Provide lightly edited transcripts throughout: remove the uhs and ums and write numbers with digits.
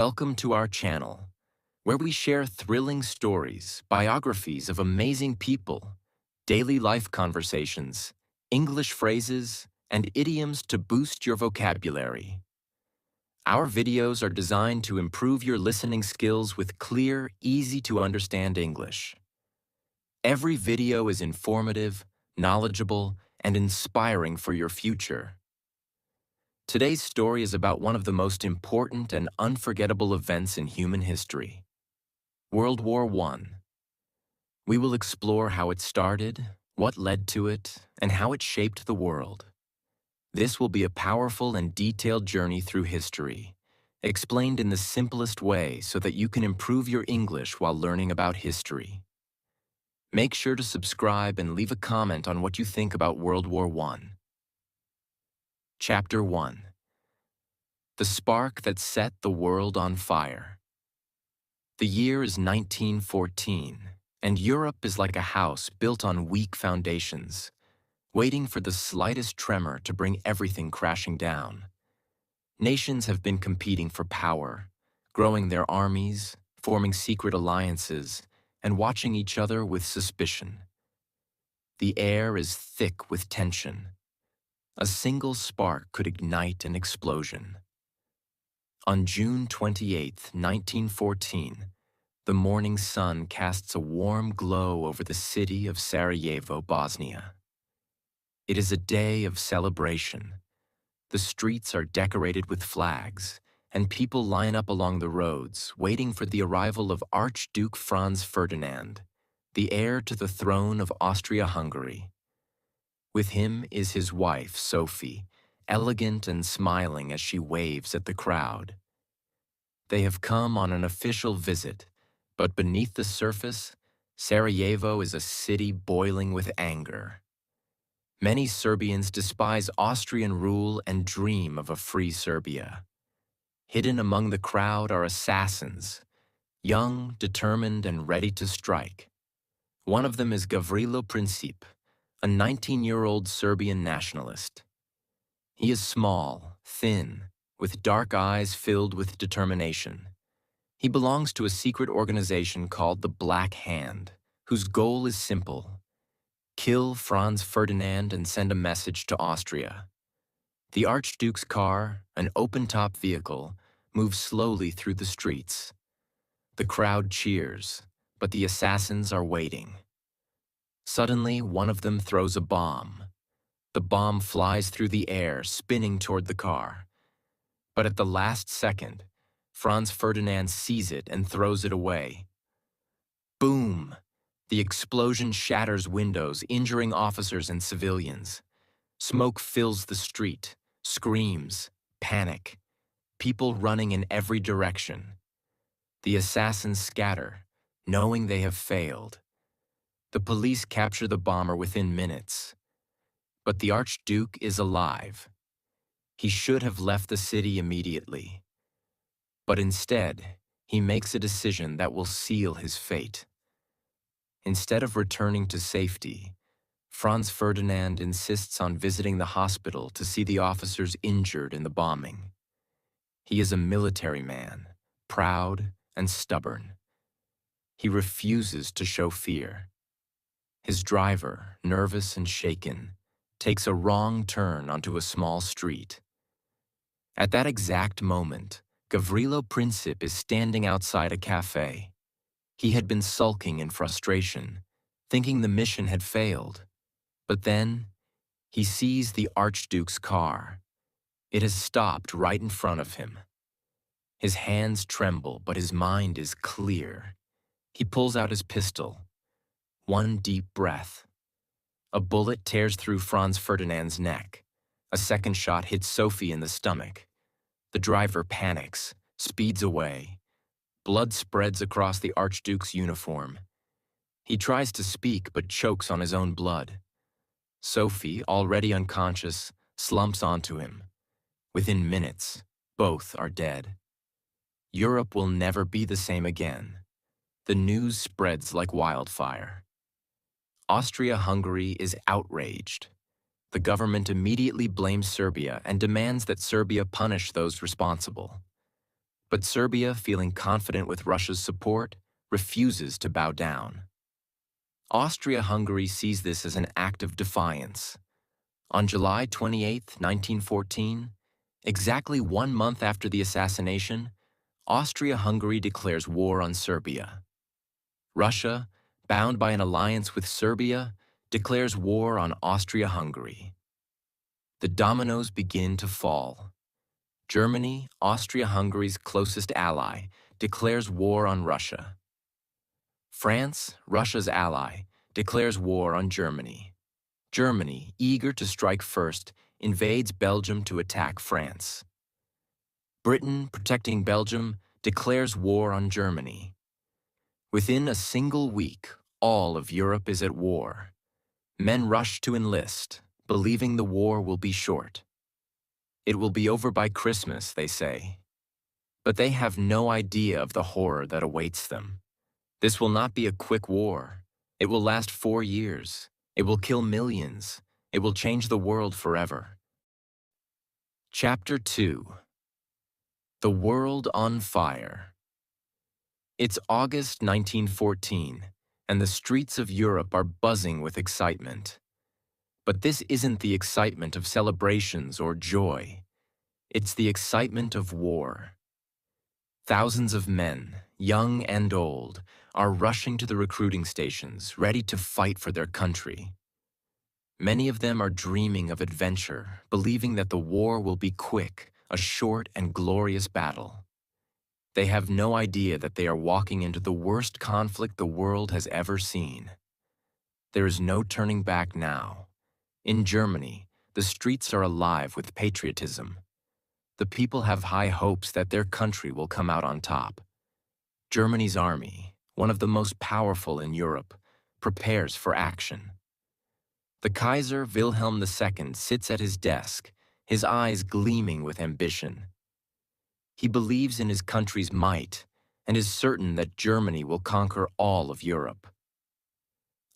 Welcome to our channel, where we share thrilling stories, biographies of amazing people, daily life conversations, English phrases, and idioms to boost your vocabulary. Our videos are designed to improve your listening skills with clear, easy-to-understand English. Every video is informative, knowledgeable, and inspiring for your future. Today's story is about one of the most important and unforgettable events in human history, World War I. We will explore how it started, what led to it, and how it shaped the world. This will be a powerful and detailed journey through history, explained in the simplest way so that you can improve your English while learning about history. Make sure to subscribe and leave a comment on what you think about World War I. Chapter 1. The Spark That Set the World on Fire. The year is 1914, and Europe is like a house built on weak foundations, waiting for the slightest tremor to bring everything crashing down. Nations have been competing for power, growing their armies, forming secret alliances, and watching each other with suspicion. The air is thick with tension. A single spark could ignite an explosion. On June 28, 1914, the morning sun casts a warm glow over the city of Sarajevo, Bosnia. It is a day of celebration. The streets are decorated with flags, and people line up along the roads, waiting for the arrival of Archduke Franz Ferdinand, the heir to the throne of Austria-Hungary. With him is his wife, Sophie, elegant and smiling as she waves at the crowd. They have come on an official visit, but beneath the surface, Sarajevo is a city boiling with anger. Many Serbians despise Austrian rule and dream of a free Serbia. Hidden among the crowd are assassins, young, determined, and ready to strike. One of them is Gavrilo Princip, a 19-year-old Serbian nationalist. He is small, thin, with dark eyes filled with determination. He belongs to a secret organization called the Black Hand, whose goal is simple: kill Franz Ferdinand and send a message to Austria. The Archduke's car, an open-top vehicle, moves slowly through the streets. The crowd cheers, but the assassins are waiting. Suddenly, one of them throws a bomb. The bomb flies through the air, spinning toward the car. But at the last second, Franz Ferdinand sees it and throws it away. Boom! The explosion shatters windows, injuring officers and civilians. Smoke fills the street, screams, panic, people running in every direction. The assassins scatter, knowing they have failed. The police capture the bomber within minutes. But the Archduke is alive. He should have left the city immediately. But instead, he makes a decision that will seal his fate. Instead of returning to safety, Franz Ferdinand insists on visiting the hospital to see the officers injured in the bombing. He is a military man, proud and stubborn. He refuses to show fear. His driver, nervous and shaken, takes a wrong turn onto a small street. At that exact moment, Gavrilo Princip is standing outside a cafe. He had been sulking in frustration, thinking the mission had failed. But then, he sees the Archduke's car. It has stopped right in front of him. His hands tremble, but his mind is clear. He pulls out his pistol. One deep breath. A bullet tears through Franz Ferdinand's neck. A second shot hits Sophie in the stomach. The driver panics, speeds away. Blood spreads across the Archduke's uniform. He tries to speak but chokes on his own blood. Sophie, already unconscious, slumps onto him. Within minutes, both are dead. Europe will never be the same again. The news spreads like wildfire. Austria-Hungary is outraged. The government immediately blames Serbia and demands that Serbia punish those responsible. But Serbia, feeling confident with Russia's support, refuses to bow down. Austria-Hungary sees this as an act of defiance. On July 28, 1914, exactly 1 month after the assassination, Austria-Hungary declares war on Serbia. Russia, bound by an alliance with Serbia, declares war on Austria-Hungary. The dominoes begin to fall. Germany, Austria-Hungary's closest ally, declares war on Russia. France, Russia's ally, declares war on Germany. Germany, eager to strike first, invades Belgium to attack France. Britain, protecting Belgium, declares war on Germany. Within a single week, all of Europe is at war. Men rush to enlist, believing the war will be short. It will be over by Christmas, they say. But they have no idea of the horror that awaits them. This will not be a quick war. It will last 4 years. It will kill millions. It will change the world forever. Chapter 2. The World on Fire. It's August 1914, and the streets of Europe are buzzing with excitement. But this isn't the excitement of celebrations or joy. It's the excitement of war. Thousands of men, young and old, are rushing to the recruiting stations, ready to fight for their country. Many of them are dreaming of adventure, believing that the war will be quick, a short and glorious battle. They have no idea that they are walking into the worst conflict the world has ever seen. There is no turning back now. In Germany, the streets are alive with patriotism. The people have high hopes that their country will come out on top. Germany's army, one of the most powerful in Europe, prepares for action. The Kaiser Wilhelm II sits at his desk, his eyes gleaming with ambition. He believes in his country's might and is certain that Germany will conquer all of Europe.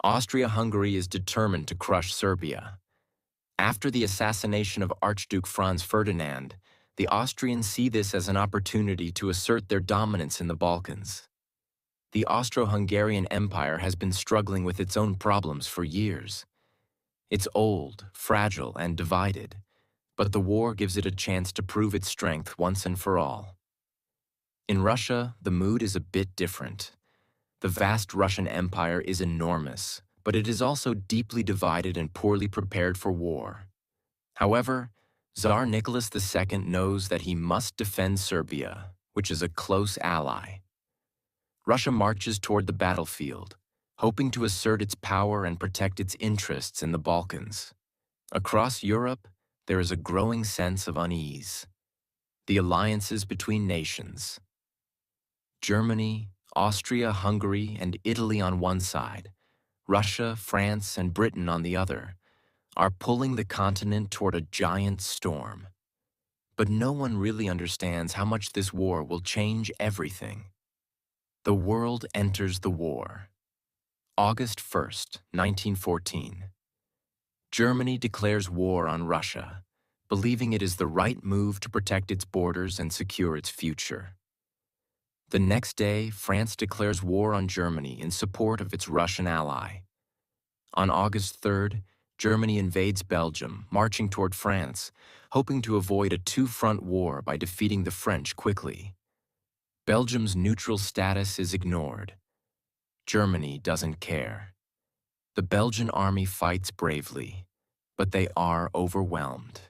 Austria-Hungary is determined to crush Serbia. After the assassination of Archduke Franz Ferdinand, the Austrians see this as an opportunity to assert their dominance in the Balkans. The Austro-Hungarian Empire has been struggling with its own problems for years. It's old, fragile, and divided, but the war gives it a chance to prove its strength once and for all. In Russia, the mood is a bit different. The vast Russian Empire is enormous, but it is also deeply divided and poorly prepared for war. However, Tsar Nicholas II knows that he must defend Serbia, which is a close ally. Russia marches toward the battlefield, hoping to assert its power and protect its interests in the Balkans. Across Europe, there is a growing sense of unease. The alliances between nations. Germany, Austria, Hungary, and Italy on one side, Russia, France, and Britain on the other, are pulling the continent toward a giant storm. But no one really understands how much this war will change everything. The world enters the war. August 1st, 1914. Germany declares war on Russia, believing it is the right move to protect its borders and secure its future. The next day, France declares war on Germany in support of its Russian ally. On August 3rd, Germany invades Belgium, marching toward France, hoping to avoid a two-front war by defeating the French quickly. Belgium's neutral status is ignored. Germany doesn't care. The Belgian army fights bravely, but they are overwhelmed.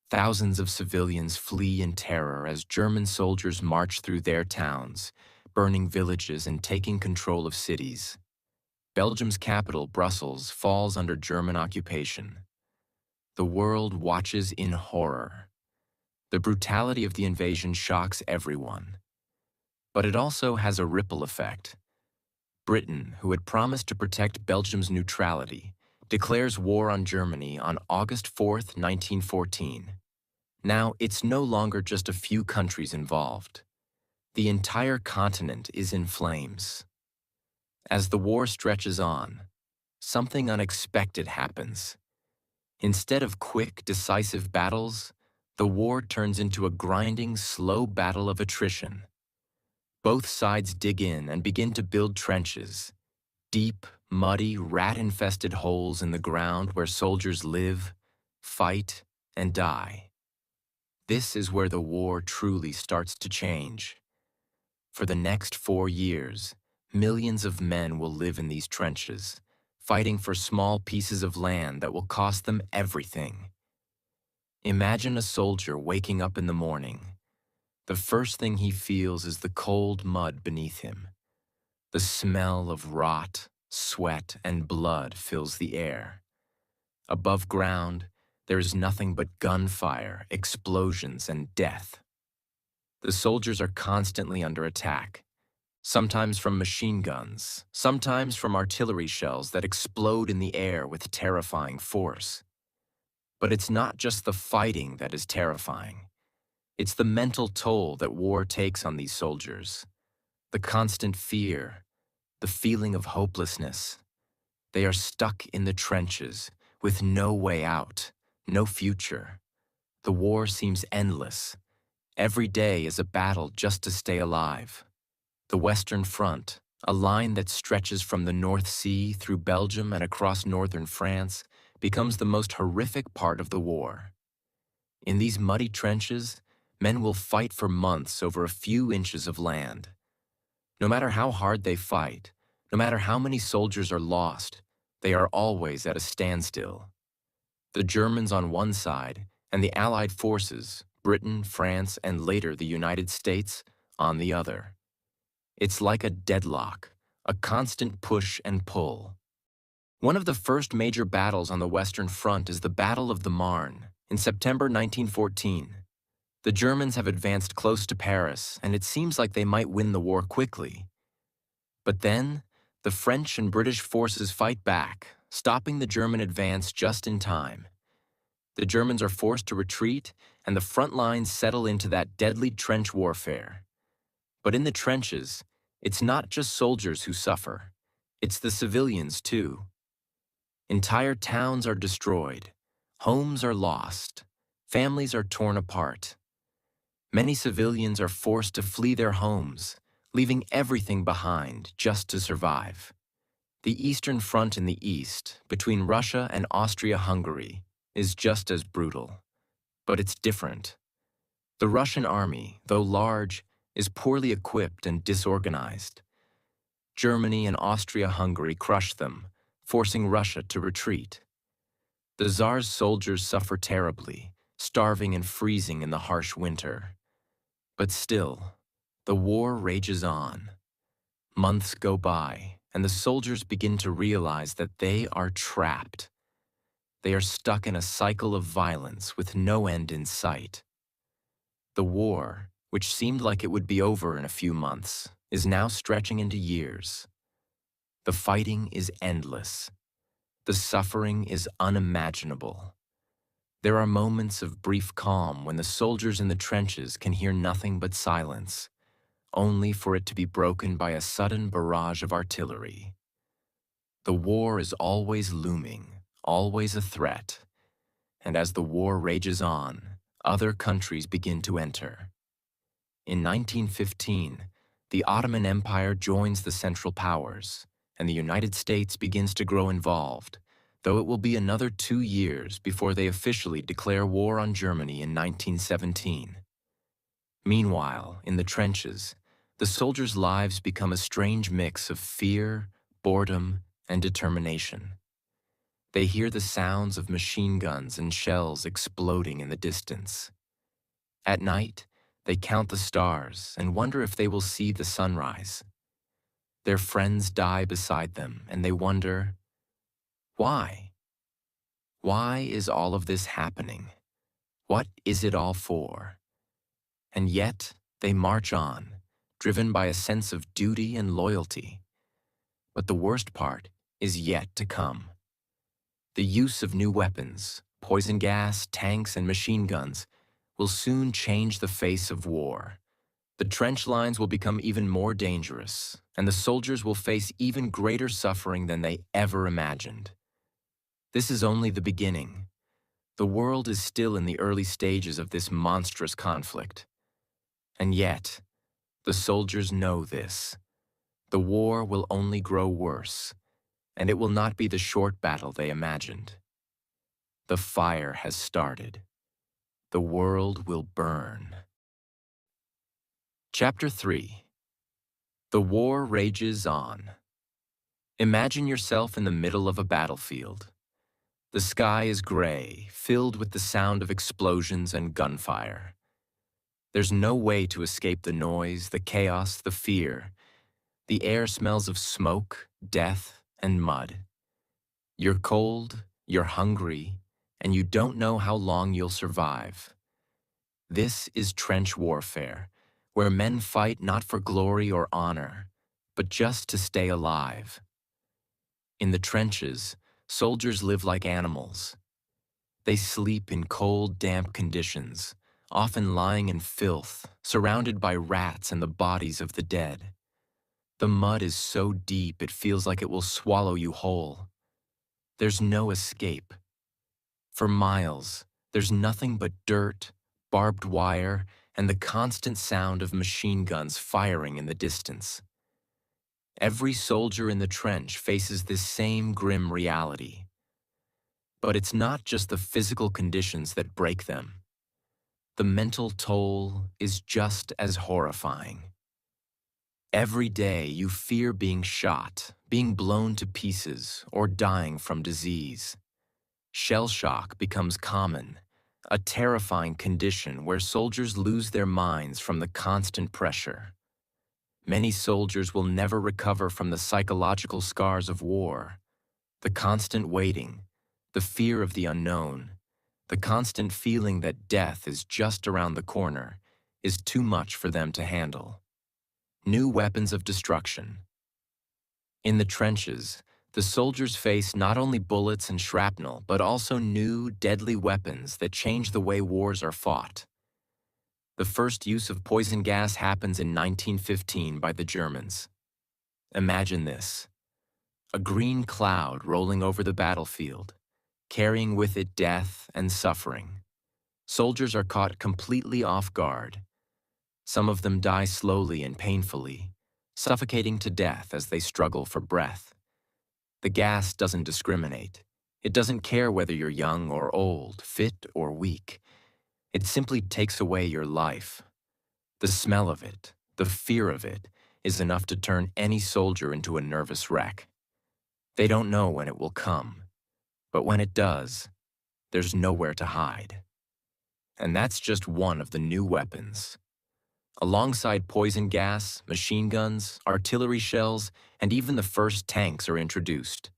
Thousands of civilians flee in terror as German soldiers march through their towns, burning villages and taking control of cities. Belgium's capital, Brussels, falls under German occupation. The world watches in horror. The brutality of the invasion shocks everyone. But it also has a ripple effect. Britain, who had promised to protect Belgium's neutrality, declares war on Germany on August 4th, 1914. Now, it's no longer just a few countries involved. The entire continent is in flames. As the war stretches on, something unexpected happens. Instead of quick, decisive battles, the war turns into a grinding, slow battle of attrition. Both sides dig in and begin to build trenches, deep, muddy, rat-infested holes in the ground where soldiers live, fight, and die. This is where the war truly starts to change. For the next 4 years, millions of men will live in these trenches, fighting for small pieces of land that will cost them everything. Imagine a soldier waking up in the morning. The first thing he feels is the cold mud beneath him. The smell of rot, sweat, and blood fills the air. Above ground, there is nothing but gunfire, explosions, and death. The soldiers are constantly under attack, sometimes from machine guns, sometimes from artillery shells that explode in the air with terrifying force. But it's not just the fighting that is terrifying. It's the mental toll that war takes on these soldiers. The constant fear, the feeling of hopelessness. They are stuck in the trenches with no way out, no future. The war seems endless. Every day is a battle just to stay alive. The Western Front, a line that stretches from the North Sea through Belgium and across northern France, becomes the most horrific part of the war. In these muddy trenches, men will fight for months over a few inches of land. No matter how hard they fight, no matter how many soldiers are lost, they are always at a standstill. The Germans on one side and the Allied forces, Britain, France, and later the United States, on the other. It's like a deadlock, a constant push and pull. One of the first major battles on the Western Front is the Battle of the Marne in September 1914. The Germans have advanced close to Paris, and it seems like they might win the war quickly. But then, the French and British forces fight back, stopping the German advance just in time. The Germans are forced to retreat, and the front lines settle into that deadly trench warfare. But in the trenches, it's not just soldiers who suffer. It's the civilians, too. Entire towns are destroyed. Homes are lost. Families are torn apart. Many civilians are forced to flee their homes, leaving everything behind just to survive. The Eastern Front in the east, between Russia and Austria-Hungary, is just as brutal. But it's different. The Russian army, though large, is poorly equipped and disorganized. Germany and Austria-Hungary crush them, forcing Russia to retreat. The Tsar's soldiers suffer terribly, starving and freezing in the harsh winter. But still, the war rages on. Months go by, and the soldiers begin to realize that they are trapped. They are stuck in a cycle of violence with no end in sight. The war, which seemed like it would be over in a few months, is now stretching into years. The fighting is endless. The suffering is unimaginable. There are moments of brief calm when the soldiers in the trenches can hear nothing but silence, only for it to be broken by a sudden barrage of artillery. The war is always looming, always a threat, and as the war rages on, other countries begin to enter. In 1915, the Ottoman Empire joins the Central Powers, and the United States begins to grow involved, though it will be another 2 years before they officially declare war on Germany in 1917. Meanwhile, in the trenches, the soldiers' lives become a strange mix of fear, boredom, and determination. They hear the sounds of machine guns and shells exploding in the distance. At night, they count the stars and wonder if they will see the sunrise. Their friends die beside them, and they wonder, why? Why is all of this happening? What is it all for? And yet, they march on, driven by a sense of duty and loyalty. But the worst part is yet to come. The use of new weapons, poison gas, tanks, and machine guns will soon change the face of war. The trench lines will become even more dangerous, and the soldiers will face even greater suffering than they ever imagined. This is only the beginning. The world is still in the early stages of this monstrous conflict. And yet, the soldiers know this. The war will only grow worse, and it will not be the short battle they imagined. The fire has started. The world will burn. Chapter 3. The war rages on. Imagine yourself in the middle of a battlefield. The sky is gray, filled with the sound of explosions and gunfire. There's no way to escape the noise, the chaos, the fear. The air smells of smoke, death, and mud. You're cold, you're hungry, and you don't know how long you'll survive. This is trench warfare, where men fight not for glory or honor, but just to stay alive. In the trenches, soldiers live like animals. They sleep in cold, damp conditions, often lying in filth, surrounded by rats and the bodies of the dead. The mud is so deep it feels like it will swallow you whole. There's no escape. For miles, there's nothing but dirt, barbed wire, and the constant sound of machine guns firing in the distance. Every soldier in the trench faces this same grim reality. But it's not just the physical conditions that break them. The mental toll is just as horrifying. Every day you fear being shot, being blown to pieces, or dying from disease. Shell shock becomes common, a terrifying condition where soldiers lose their minds from the constant pressure. Many soldiers will never recover from the psychological scars of war. The constant waiting, the fear of the unknown, the constant feeling that death is just around the corner is too much for them to handle. New weapons of destruction. In the trenches, the soldiers face not only bullets and shrapnel, but also new, deadly weapons that change the way wars are fought. The first use of poison gas happens in 1915 by the Germans. Imagine this: a green cloud rolling over the battlefield, carrying with it death and suffering. Soldiers are caught completely off guard. Some of them die slowly and painfully, suffocating to death as they struggle for breath. The gas doesn't discriminate. It doesn't care whether you're young or old, fit or weak. It simply takes away your life. The smell of it, the fear of it, is enough to turn any soldier into a nervous wreck. They don't know when it will come, but when it does, there's nowhere to hide. And that's just one of the new weapons. Alongside poison gas, machine guns, artillery shells, and even the first tanks are introduced.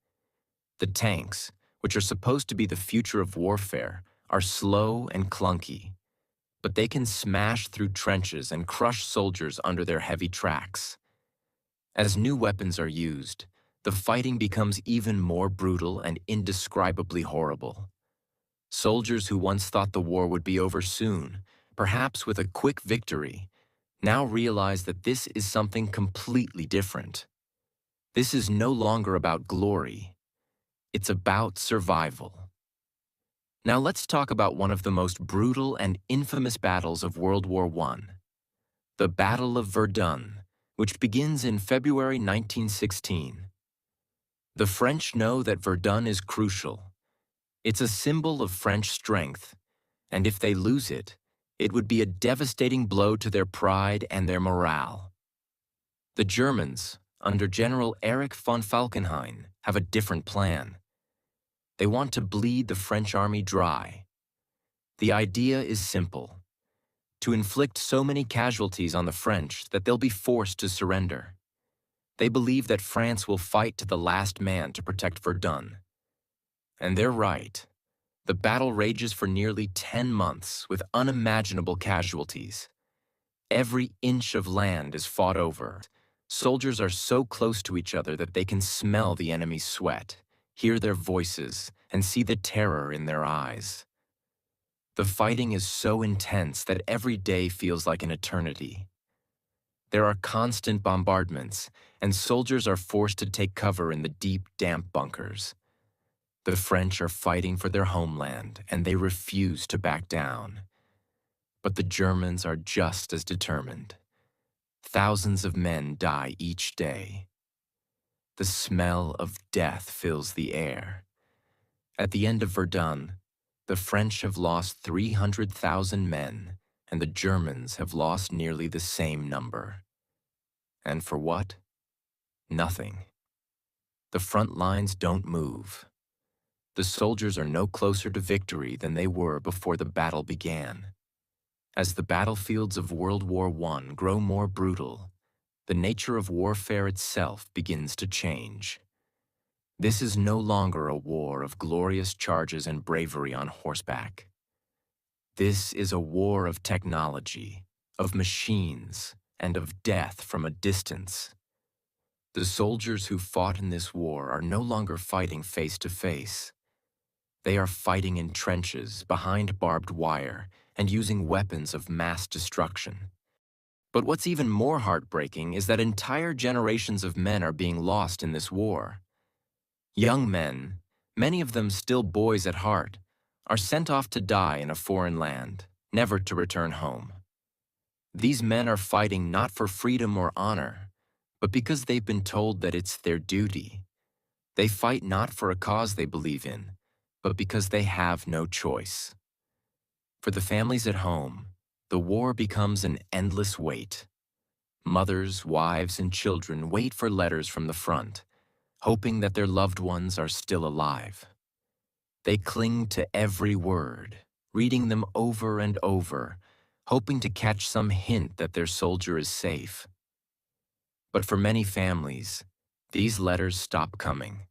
The tanks, which are supposed to be the future of warfare, are slow and clunky, but they can smash through trenches and crush soldiers under their heavy tracks. As new weapons are used, the fighting becomes even more brutal and indescribably horrible. Soldiers who once thought the war would be over soon, perhaps with a quick victory, now realize that this is something completely different. This is no longer about glory. It's about survival. Now let's talk about one of the most brutal and infamous battles of World War I, the Battle of Verdun, which begins in February 1916. The French know that Verdun is crucial. It's a symbol of French strength, and if they lose it, it would be a devastating blow to their pride and their morale. The Germans, under General Erich von Falkenhayn, have a different plan. They want to bleed the French army dry. The idea is simple: to inflict so many casualties on the French that they'll be forced to surrender. They believe that France will fight to the last man to protect Verdun. And they're right. The battle rages for nearly 10 months with unimaginable casualties. Every inch of land is fought over. Soldiers are so close to each other that they can smell the enemy's sweat, hear their voices, and see the terror in their eyes. The fighting is so intense that every day feels like an eternity. There are constant bombardments, and soldiers are forced to take cover in the deep, damp bunkers. The French are fighting for their homeland, and they refuse to back down. But the Germans are just as determined. Thousands of men die each day. The smell of death fills the air. At the end of Verdun, the French have lost 300,000 men, and the Germans have lost nearly the same number. And for what? Nothing. The front lines don't move. The soldiers are no closer to victory than they were before the battle began. As the battlefields of World War I grow more brutal, the nature of warfare itself begins to change. This is no longer a war of glorious charges and bravery on horseback. This is a war of technology, of machines, and of death from a distance. The soldiers who fought in this war are no longer fighting face to face. They are fighting in trenches, behind barbed wire, and using weapons of mass destruction. But what's even more heartbreaking is that entire generations of men are being lost in this war. Young men, many of them still boys at heart, are sent off to die in a foreign land, never to return home. These men are fighting not for freedom or honor, but because they've been told that it's their duty. They fight not for a cause they believe in, but because they have no choice. For the families at home, the war becomes an endless wait. Mothers, wives, and children wait for letters from the front, hoping that their loved ones are still alive. They cling to every word, reading them over and over, hoping to catch some hint that their soldier is safe. But for many families, these letters stop coming.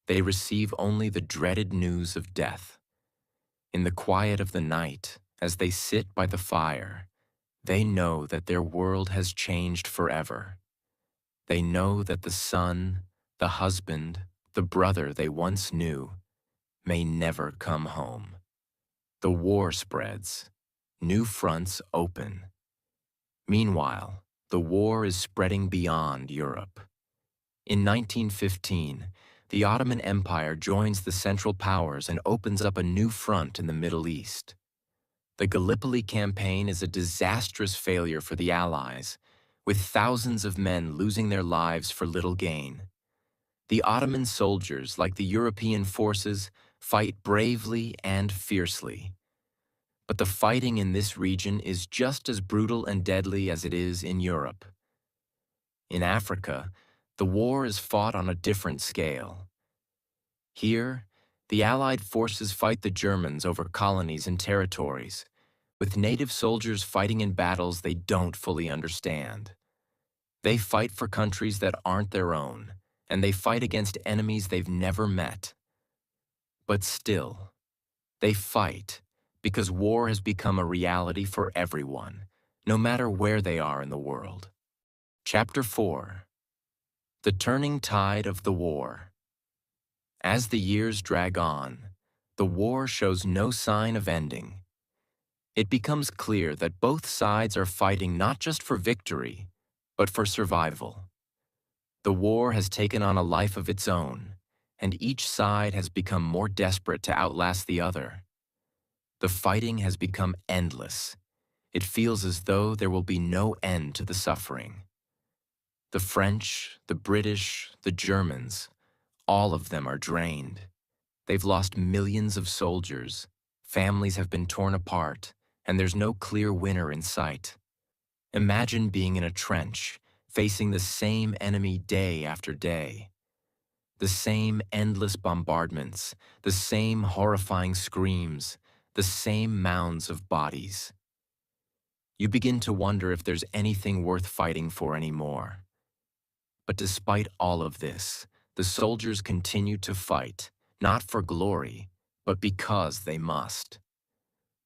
They receive only the dreaded news of death. In the quiet of the night, as they sit by the fire, they know that their world has changed forever. They know that the son, the husband, the brother they once knew, may never come home. The war spreads. New fronts open. Meanwhile, the war is spreading beyond Europe. In 1915, the Ottoman Empire joins the Central Powers and opens up a new front in the Middle East. The Gallipoli campaign is a disastrous failure for the Allies, with thousands of men losing their lives for little gain. The Ottoman soldiers, like the European forces, fight bravely and fiercely. But the fighting in this region is just as brutal and deadly as it is in Europe. In Africa, the war is fought on a different scale. Here, the Allied forces fight the Germans over colonies and territories, with native soldiers fighting in battles they don't fully understand. They fight for countries that aren't their own, and they fight against enemies they've never met. But still, they fight because war has become a reality for everyone, no matter where they are in the world. Chapter 4. The Turning Tide of the War. As the years drag on, the war shows no sign of ending. It becomes clear that both sides are fighting not just for victory, but for survival. The war has taken on a life of its own, and each side has become more desperate to outlast the other. The fighting has become endless. It feels as though there will be no end to the suffering. The French, the British, the Germans, all of them are drained. They've lost millions of soldiers, families have been torn apart, and there's no clear winner in sight. Imagine being in a trench, facing the same enemy day after day. The same endless bombardments, the same horrifying screams, the same mounds of bodies. You begin to wonder if there's anything worth fighting for anymore. But despite all of this, the soldiers continue to fight, not for glory, but because they must.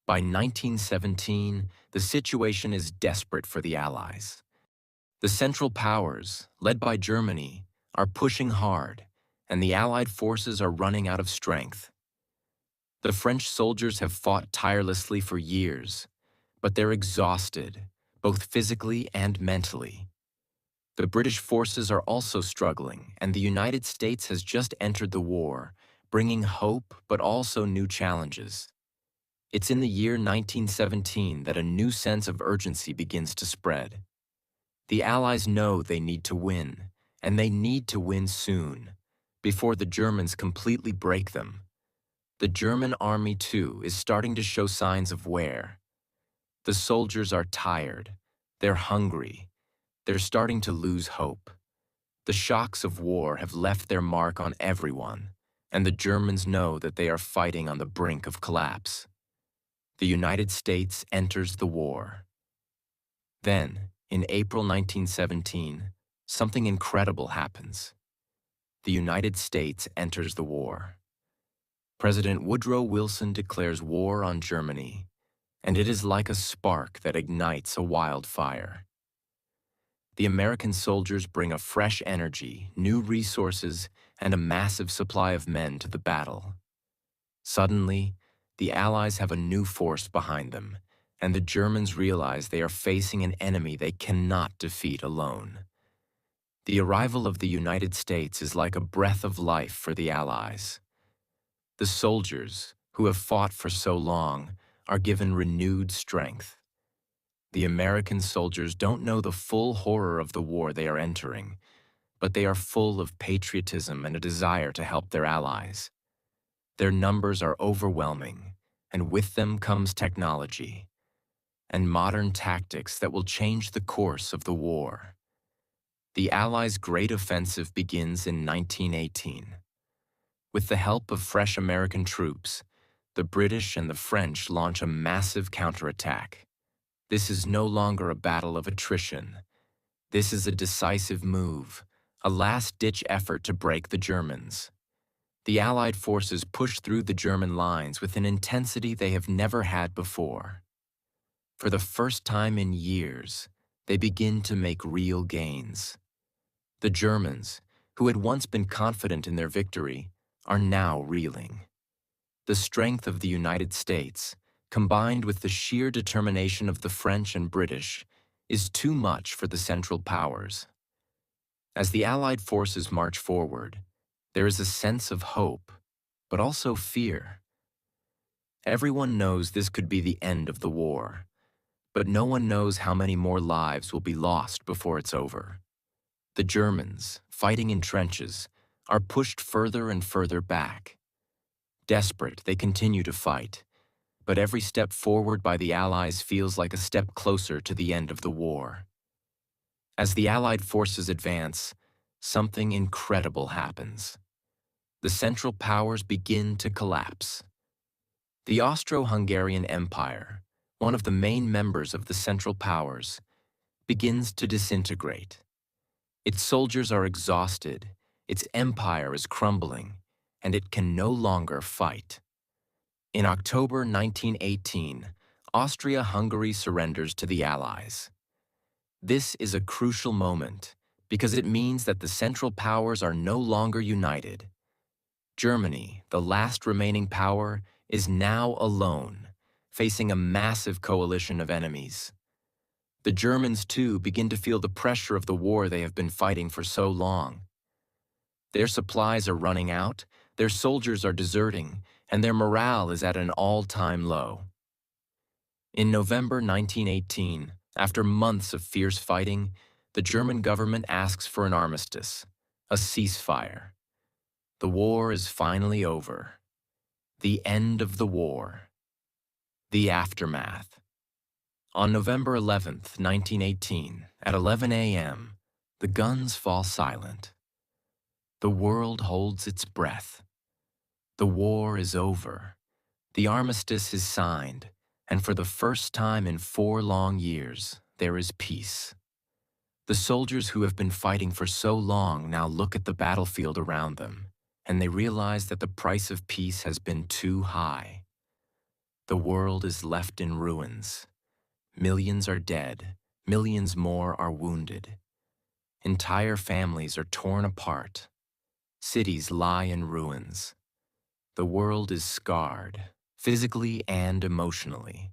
By 1917, the situation is desperate for the Allies. The Central Powers, led by Germany, are pushing hard, and the Allied forces are running out of strength. The French soldiers have fought tirelessly for years, but they're exhausted, both physically and mentally. The British forces are also struggling, and the United States has just entered the war, bringing hope but also new challenges. It's in the year 1917 that a new sense of urgency begins to spread. The Allies know they need to win, and they need to win soon, before the Germans completely break them. The German army, too, is starting to show signs of wear. The soldiers are tired, they're hungry, they're starting to lose hope. The shocks of war have left their mark on everyone, and the Germans know that they are fighting on the brink of collapse. The United States enters the war. Then, in April 1917, something incredible happens. The United States enters the war. President Woodrow Wilson declares war on Germany, and it is like a spark that ignites a wildfire. The American soldiers bring a fresh energy, new resources, and a massive supply of men to the battle. Suddenly, the Allies have a new force behind them, and the Germans realize they are facing an enemy they cannot defeat alone. The arrival of the United States is like a breath of life for the Allies. The soldiers, who have fought for so long, are given renewed strength. The American soldiers don't know the full horror of the war they are entering, but they are full of patriotism and a desire to help their allies. Their numbers are overwhelming, and with them comes technology and modern tactics that will change the course of the war. The Allies' great offensive begins in 1918. With the help of fresh American troops, the British and the French launch a massive counterattack. This is no longer a battle of attrition. This is a decisive move, a last-ditch effort to break the Germans. The Allied forces push through the German lines with an intensity they have never had before. For the first time in years, they begin to make real gains. The Germans, who had once been confident in their victory, are now reeling. The strength of the United States, combined with the sheer determination of the French and British, is too much for the Central Powers. As the Allied forces march forward, there is a sense of hope, but also fear. Everyone knows this could be the end of the war, but no one knows how many more lives will be lost before it's over. The Germans, fighting in trenches, are pushed further and further back. Desperate, they continue to fight, but every step forward by the Allies feels like a step closer to the end of the war. As the Allied forces advance, something incredible happens. The Central Powers begin to collapse. The Austro-Hungarian Empire, one of the main members of the Central Powers, begins to disintegrate. Its soldiers are exhausted, its empire is crumbling, and it can no longer fight. In October 1918, Austria-Hungary surrenders to the Allies. This is a crucial moment because it means that the Central Powers are no longer united. Germany, the last remaining power, is now alone, facing a massive coalition of enemies. The Germans, too, begin to feel the pressure of the war they have been fighting for so long. Their supplies are running out, their soldiers are deserting, and their morale is at an all-time low. In November 1918, after months of fierce fighting, the German government asks for an armistice, a ceasefire. The war is finally over. The end of the war. The aftermath. On November 11th, 1918, at 11 a.m., the guns fall silent. The world holds its breath. The war is over. The armistice is signed, and for the first time in 4 long years, there is peace. The soldiers who have been fighting for so long now look at the battlefield around them, and they realize that the price of peace has been too high. The world is left in ruins. Millions are dead, millions more are wounded. Entire families are torn apart. Cities lie in ruins. The world is scarred, physically and emotionally.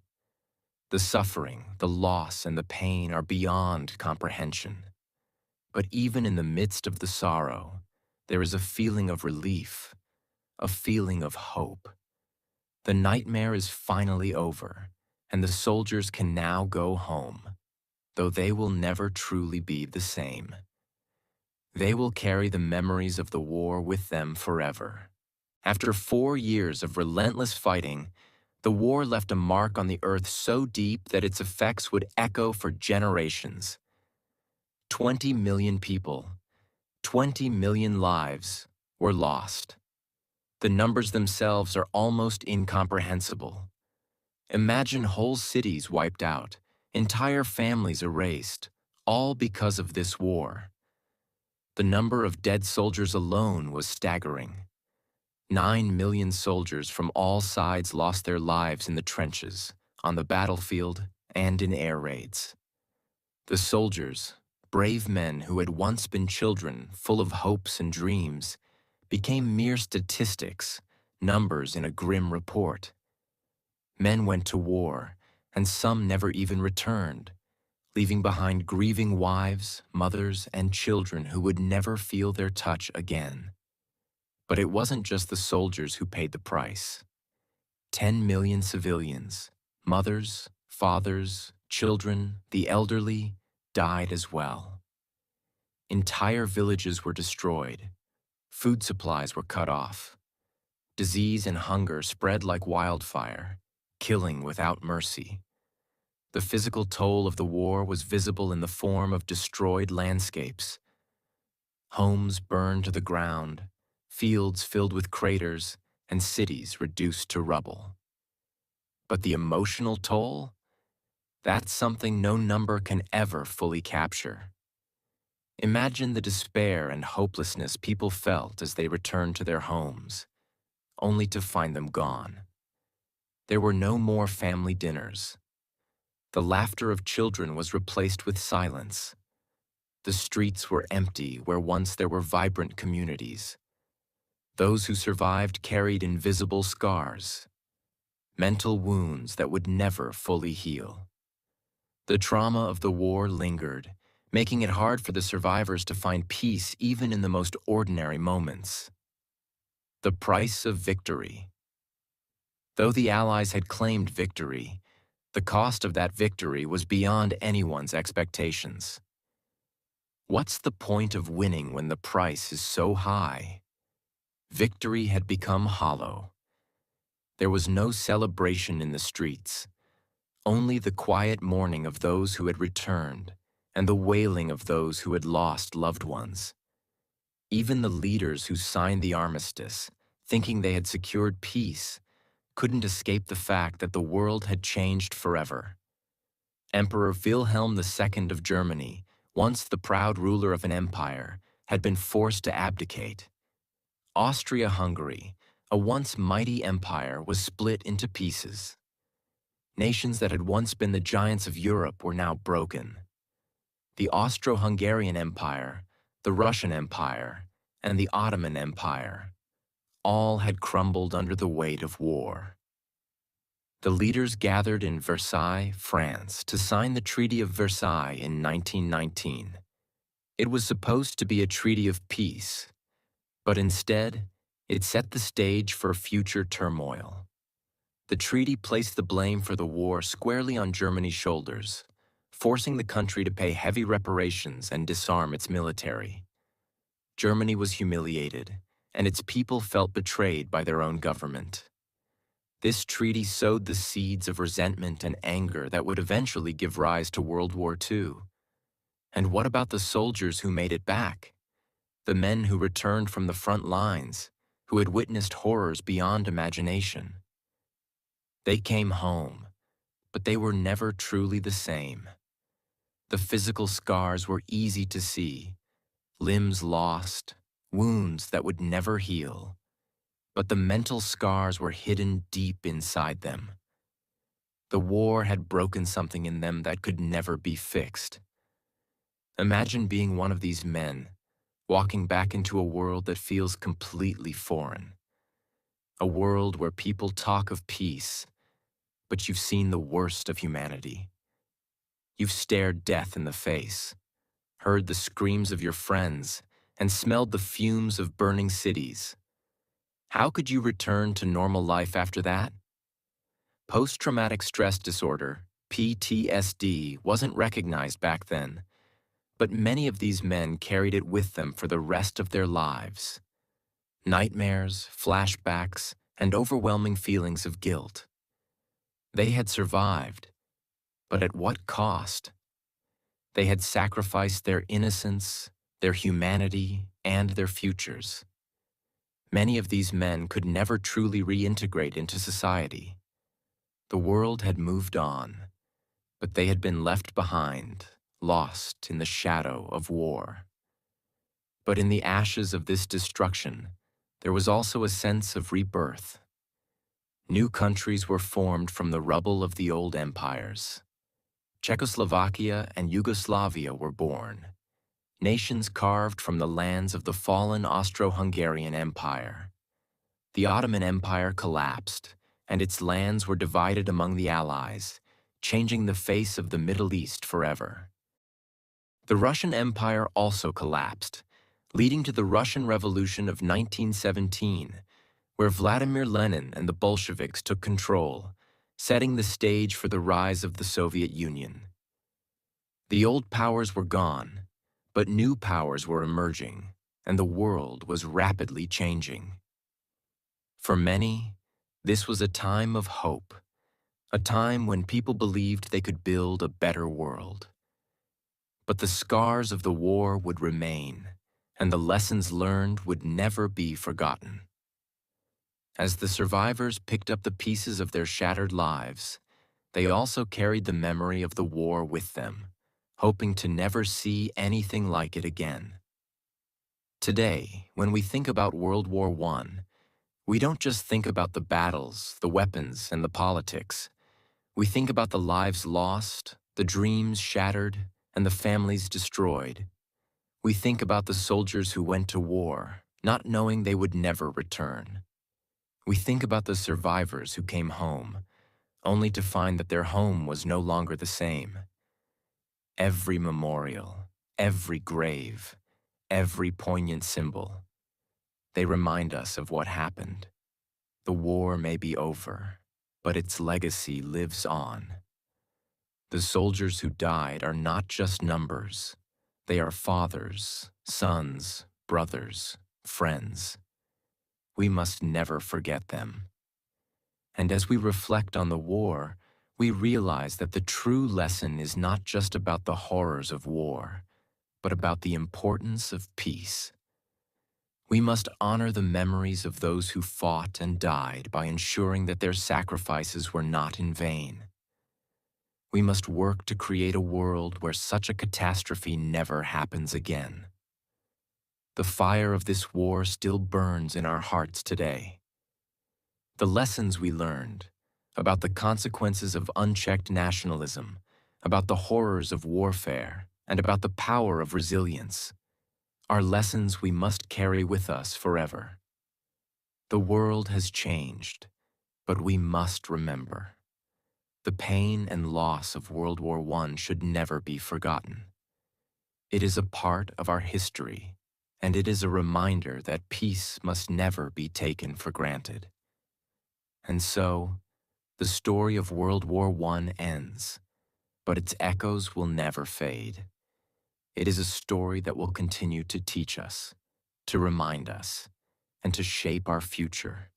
The suffering, the loss, and the pain are beyond comprehension. But even in the midst of the sorrow, there is a feeling of relief, a feeling of hope. The nightmare is finally over, and the soldiers can now go home, though they will never truly be the same. They will carry the memories of the war with them forever. After 4 years of relentless fighting, the war left a mark on the earth so deep that its effects would echo for generations. 20 million people, 20 million lives were lost. The numbers themselves are almost incomprehensible. Imagine whole cities wiped out, entire families erased, all because of this war. The number of dead soldiers alone was staggering. 9 million soldiers from all sides lost their lives in the trenches, on the battlefield, and in air raids. The soldiers, brave men who had once been children full of hopes and dreams, became mere statistics, numbers in a grim report. Men went to war, and some never even returned, leaving behind grieving wives, mothers, and children who would never feel their touch again. But it wasn't just the soldiers who paid the price. 10 million civilians, mothers, fathers, children, the elderly, died as well. Entire villages were destroyed. Food supplies were cut off. Disease and hunger spread like wildfire, killing without mercy. The physical toll of the war was visible in the form of destroyed landscapes. Homes burned to the ground, fields filled with craters, and cities reduced to rubble. But the emotional toll? That's something no number can ever fully capture. Imagine the despair and hopelessness people felt as they returned to their homes, only to find them gone. There were no more family dinners. The laughter of children was replaced with silence. The streets were empty where once there were vibrant communities. Those who survived carried invisible scars, mental wounds that would never fully heal. The trauma of the war lingered, making it hard for the survivors to find peace even in the most ordinary moments. The price of victory. Though the Allies had claimed victory, the cost of that victory was beyond anyone's expectations. What's the point of winning when the price is so high? Victory had become hollow. There was no celebration in the streets, only the quiet mourning of those who had returned and the wailing of those who had lost loved ones. Even the leaders who signed the armistice, thinking they had secured peace, couldn't escape the fact that the world had changed forever. Emperor Wilhelm II of Germany, once the proud ruler of an empire, had been forced to abdicate. Austria-Hungary, a once mighty empire, was split into pieces. Nations that had once been the giants of Europe were now broken. The Austro-Hungarian Empire, the Russian Empire, and the Ottoman Empire, all had crumbled under the weight of war. The leaders gathered in Versailles, France, to sign the Treaty of Versailles in 1919. It was supposed to be a treaty of peace, but instead, it set the stage for future turmoil. The treaty placed the blame for the war squarely on Germany's shoulders, forcing the country to pay heavy reparations and disarm its military. Germany was humiliated, and its people felt betrayed by their own government. This treaty sowed the seeds of resentment and anger that would eventually give rise to World War II. And what about the soldiers who made it back? The men who returned from the front lines, who had witnessed horrors beyond imagination. They came home, but they were never truly the same. The physical scars were easy to see, limbs lost, wounds that would never heal. But the mental scars were hidden deep inside them. The war had broken something in them that could never be fixed. Imagine being one of these men, walking back into a world that feels completely foreign. A world where people talk of peace, but you've seen the worst of humanity. You've stared death in the face, heard the screams of your friends, and smelled the fumes of burning cities. How could you return to normal life after that? Post-traumatic stress disorder, PTSD, wasn't recognized back then, but many of these men carried it with them for the rest of their lives. Nightmares, flashbacks, and overwhelming feelings of guilt. They had survived, but at what cost? They had sacrificed their innocence, their humanity, and their futures. Many of these men could never truly reintegrate into society. The world had moved on, but they had been left behind, lost in the shadow of war. But in the ashes of this destruction, there was also a sense of rebirth. New countries were formed from the rubble of the old empires. Czechoslovakia and Yugoslavia were born, nations carved from the lands of the fallen Austro-Hungarian Empire. The Ottoman Empire collapsed, and its lands were divided among the Allies, changing the face of the Middle East forever. The Russian Empire also collapsed, leading to the Russian Revolution of 1917, where Vladimir Lenin and the Bolsheviks took control, setting the stage for the rise of the Soviet Union. The old powers were gone, but new powers were emerging, and the world was rapidly changing. For many, this was a time of hope, a time when people believed they could build a better world. But the scars of the war would remain, and the lessons learned would never be forgotten. As the survivors picked up the pieces of their shattered lives, they also carried the memory of the war with them, hoping to never see anything like it again. Today, when we think about World War I, we don't just think about the battles, the weapons, and the politics. We think about the lives lost, the dreams shattered, and the families destroyed. We think about the soldiers who went to war, not knowing they would never return. We think about the survivors who came home, only to find that their home was no longer the same. Every memorial, every grave, every poignant symbol, they remind us of what happened. The war may be over, but its legacy lives on. The soldiers who died are not just numbers. They are fathers, sons, brothers, friends. We must never forget them. And as we reflect on the war, we realize that the true lesson is not just about the horrors of war, but about the importance of peace. We must honor the memories of those who fought and died by ensuring that their sacrifices were not in vain. We must work to create a world where such a catastrophe never happens again. The fire of this war still burns in our hearts today. The lessons we learned about the consequences of unchecked nationalism, about the horrors of warfare, and about the power of resilience are lessons we must carry with us forever. The world has changed, but we must remember. The pain and loss of World War I should never be forgotten. It is a part of our history, and it is a reminder that peace must never be taken for granted. And so, the story of World War I ends, but its echoes will never fade. It is a story that will continue to teach us, to remind us, and to shape our future.